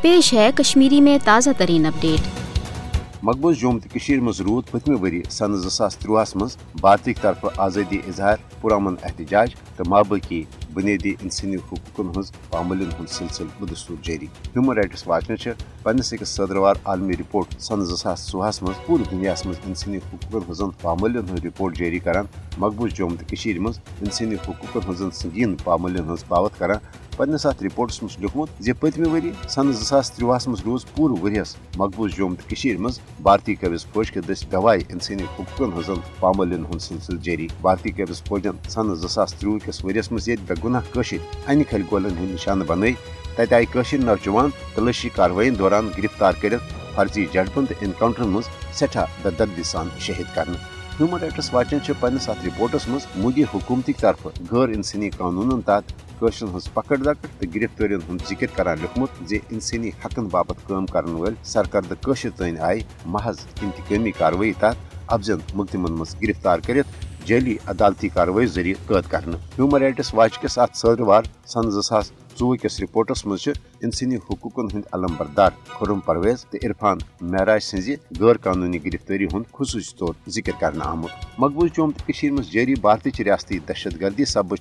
पेश है कश्मीरी में ताज़ा तरीन अपडेट। मकबूज जम्मू तो कश्मीर मज रूद पतमे वरी सन 2013 मज भारत की तरफ आज़ादी इजहार पुरअमन एहतजाज तो माबाकी बुनियादी इंसानी हुकूकन हज पामलिन हूं सिलसिल बदस्तूर जारी। ह्यूमन राइट्स वाचन पन्नस अकिस सदरवार आलमी रिपोर्ट सन 2014 मज पूरे दुनिया मज इंसानी हुकूकन हजन पामलिन हूं रिपोर्ट जारी करान मकबूज जम्मू तो कश्मीर मज इंसानी हुकूकन हजन संगीन पामलिन हज बावत करान पन्नस अत रिपोर्टस मज लिखमुत जे पतमे वरी सन 2013 मज रोज पूरे वरियस मकबूज जम्मू तो कश्मीर मज भारतीय कब्ज फौज के दस गवाई इंसानी हुकूकन हजन पामलिन हूं सिलसिल जारी। भारतीय कब्ज फौजन सन 2013 किस वरियस मज ये बेगुनाह कशिर अन खल गोलन हंद निशान बन तत आई कशिर नौजवान तलाशी कार्रवाई दौरान गिरफ्तार कर फर्जी झड़पन तो एनकाउंटर मज सठा बेदर्दी सान शहीद कर। ह्यूमन राइट्स वाचन पन्नस अत रिपोर्टस मज मोदी हुकूमत तरफ गैर इंसानी कानूनन तहत कशरन हज पकड़ दकड़ तो गिरफ्तारियन हूं जिक्र करान लिखमुत जे इंसानी हकन बाबत काम करन वल सरकर्द कशर तन आई महज इंतकामी कार्रवाई तहत अफजन मुलजिमन मज गिरफ्तार कर जैली अदालती कार्रवाई जरिए कैद कर। ह्यूमन राइट्स वाच किस अत सदरवार सन 2024 किस रिपोर्टस मज इंसानी हुकूकन हंद अलमबरदार खुर्रम परवेज तो इरफान महराज सज गैर कानूनी गिरफ्तारी हूं खुसूसी तौर जिक्र कर आमुत। मकबूज जम्मू तो कश्मीर मज जारी भारतीय रियासती दहशत गर्दी सबब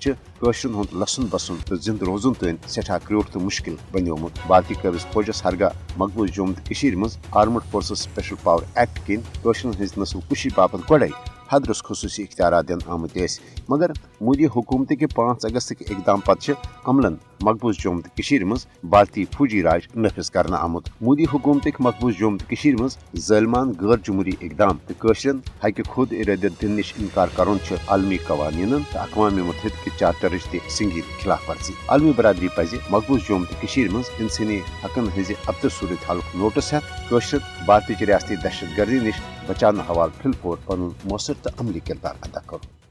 कशरन हूं लसन बसन तो जिंद रोजन तन सठा क्रूर तो मुश्किल बनोमुत। भारतीय कब्ज फौजस हरगा मकबूज जम्मू तो कश्मीर मज armed forces special power act किन कशरन हज नस्ल कुशी बाबत गई हदरस खसूसी इख्तियार दिन आमत मगर मोदी हुकूमत के 5 अगस्त के इकदाम पत् अमलन मकबूज जम्मू तो कश्मीर मज भारतीय फौजी राज नफिज कर आमुत। मोदी हुकूमत मकबूज जम्मू तो कश्मीर मज ज़ालिमान गैर जमहूरी इकदाम तो कशरन हक खुद इरादत दिन निश इनकार कर आलमी कवानीन तो अक़वाम मुत्तहिदा के चार्टरच तह संगीन खिलाफ वर्जी। आलमी बरादरी पज मकबूज जम्मू तो कश्मीर मज इंसानी हकन हज अब सूरत हालुक नोटिस हेत कशर भारतीय रियासती दहशत गर्दी निश बचाने हवाल फिलफोर पन मौसर तो अमली किरदार अदा करो।